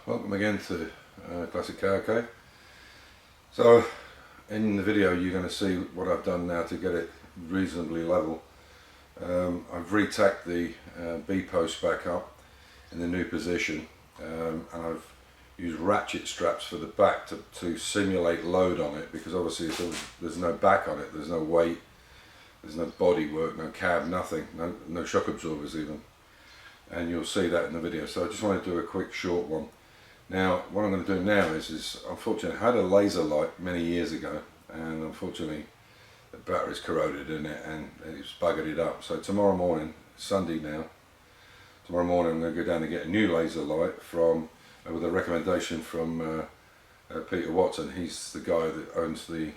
Welcome again to Classic Car Cave. So in the video you're going to see what I've done now to get it reasonably level. I've re-tacked the B-post back up in the new position, and I've used ratchet straps for the back to simulate load on it, because obviously there's no back on it, there's no weight, there's no body work, no cab, nothing, no shock absorbers even, and you'll see that in the video. So I just want to do a quick short one. Now what I'm going to do now is unfortunately I had a laser light many years ago, and unfortunately the battery's corroded in it and it's buggered it up. So tomorrow morning, Sunday now, tomorrow morning I'm going to go down and get a new laser light from with a recommendation from Peter Watson. He's the guy that owns the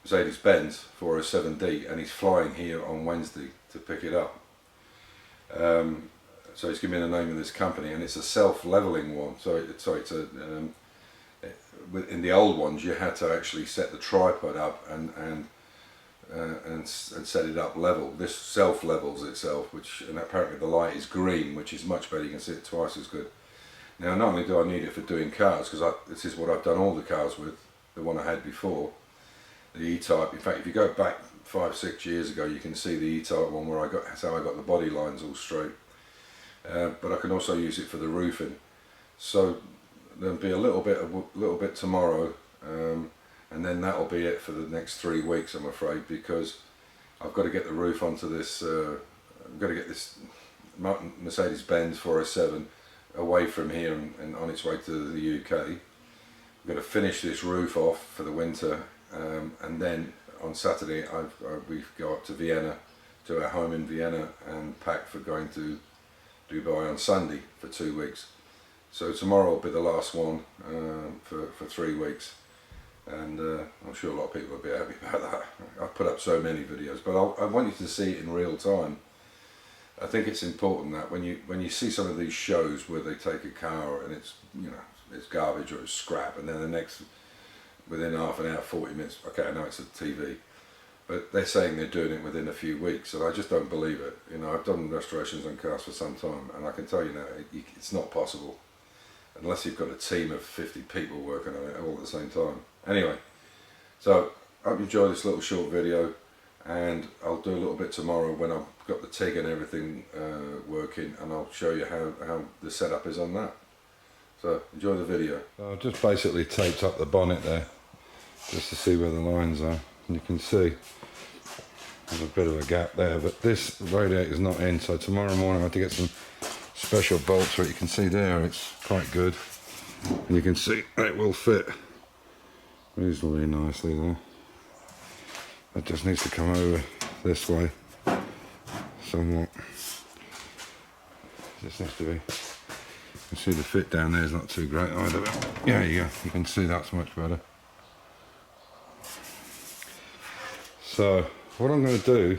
Mercedes-Benz 407D, and he's flying here on Wednesday to pick it up. So he's given me the name of this company, and it's a self-leveling one. So it's a in the old ones you had to actually set the tripod up and set it up level. This self-levels itself, and apparently the light is green, which is much better. You can see it twice as good. Now not only do I need it for doing cars, because this is what I've done all the cars with, the one I had before, the E-Type. In fact, if you go back 5-6 years ago, you can see the E-Type one where that's how I got the body lines all straight. But I can also use it for the roofing. So there'll be a little bit tomorrow, and then that'll be it for the next 3 weeks, I'm afraid, because I've got to get the roof onto this. I've got to get this Mercedes-Benz 407 away from here and on its way to the UK. I've got to finish this roof off for the winter, and then on Saturday we go up to Vienna, to our home in Vienna, and pack for going to Dubai on Sunday for 2 weeks. So tomorrow will be the last one for 3 weeks, and I'm sure a lot of people will be happy about that. I've put up so many videos, but I want you to see it in real time. I think it's important that when you see some of these shows where they take a car and it's, you know, it's garbage or it's scrap, and then the next, within half an hour, 40 minutes, okay, I know it's a TV, but they're saying they're doing it within a few weeks, and I just don't believe it. You know, I've done restorations on cars for some time, and I can tell you now, it's not possible unless you've got a team of 50 people working on it all at the same time. Anyway, so I hope you enjoy this little short video, and I'll do a little bit tomorrow when I've got the TIG and everything working, and I'll show you how the setup is on that. So enjoy the video. So I've just basically taped up the bonnet there just to see where the lines are, and you can see there's a bit of a gap there, but this radiator's not in, so tomorrow morning I have to get some special bolts where you can see there it's quite good, and you can see it will fit reasonably nicely there. It just needs to come over this way somewhat. Just needs to be, you can see the fit down there is not too great either, but yeah, you can see that's much better. So what I'm going to do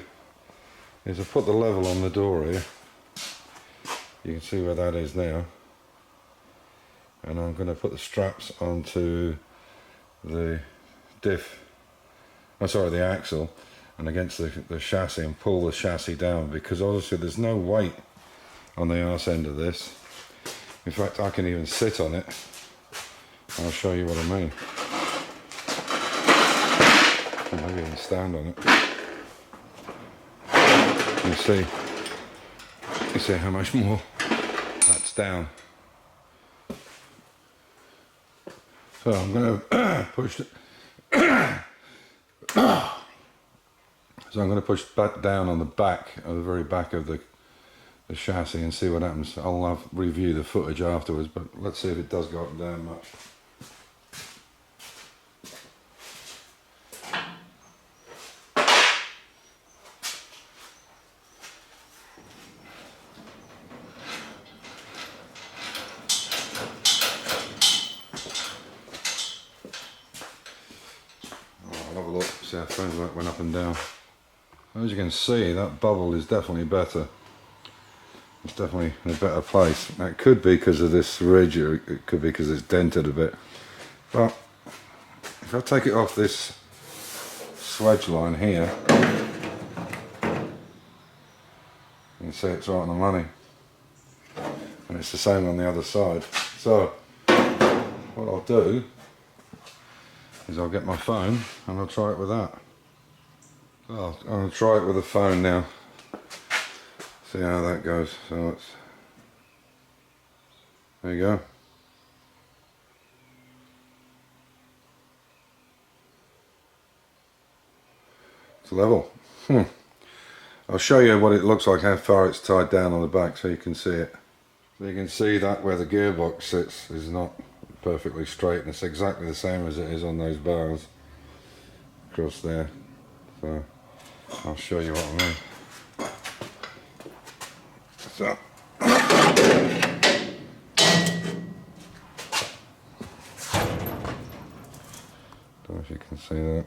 is I put the level on the door here. You can see where that is now, and I'm going to put the straps onto the the axle and against the chassis, and pull the chassis down, because obviously there's no weight on the arse end of this. In fact, I can even sit on it. I'll show you what I mean. Maybe even stand on it. You see how much more that's down. So I'm going to push it. So I'm going to push back down on the back, the very back of the chassis, and see what happens. I'll review the footage afterwards, but let's see if it does go up and down much. I'll have a look, see how far that went up and down. As you can see, that bubble is definitely better. It's definitely in a better place. Now, it could be because of this ridge, or it could be because it's dented a bit. But if I take it off this swedge line here, you can see it's right on the money. and it's the same on the other side. So what I'll do is I'll get my phone and I'll try it with that. Oh, I'll try it with the phone now. See how that goes. So it's, there you go. It's level. I'll show you what it looks like, how far it's tied down on the back, so you can see it. So you can see that where the gearbox sits is not perfectly straight, and it's exactly the same as it is on those bars across there. So I'll show you what I mean. So don't know if you can see that.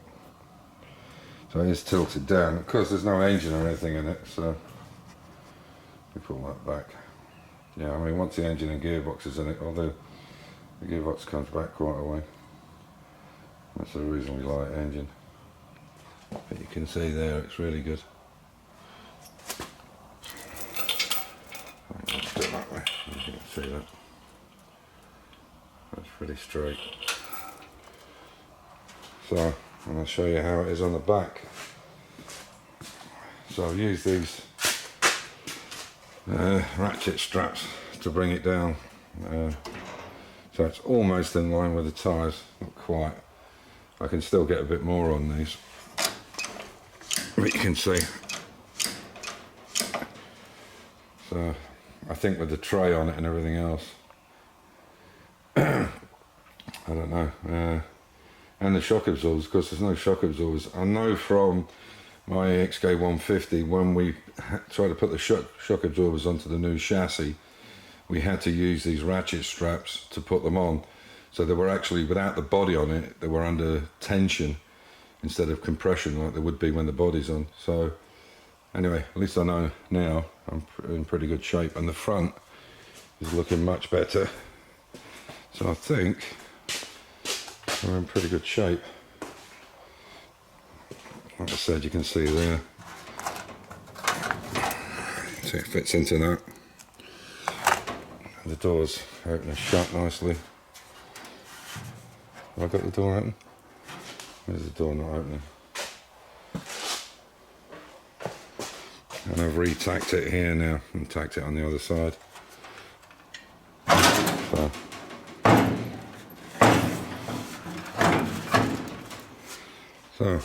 So it is tilted down. Of course there's no engine or anything in it, so we pull that back. Yeah, I mean once the engine and gearbox is in it, although the gearbox comes back quite a way. That's a reasonably light engine. But you can see there it's really good. I'll do it that way, you can see that. That's pretty straight. So, and I'll show you how it is on the back. So I've used these ratchet straps to bring it down. So it's almost in line with the tyres, not quite. I can still get a bit more on these. But you can see. So I think with the tray on it and everything else, I don't know. And the shock absorbers, of course there's no shock absorbers. I know from my XK150 when we tried to put the shock absorbers onto the new chassis, we had to use these ratchet straps to put them on. So they were actually, without the body on it, they were under tension instead of compression like they would be when the body's on. So anyway, at least I know now I'm in pretty good shape, and the front is looking much better. So I think we're in pretty good shape. Like I said, you can see there. So it fits into that. The doors open and shut nicely. Have I got the door open? Where's the door not opening? And I've re-tacked it here now and tacked it on the other side. So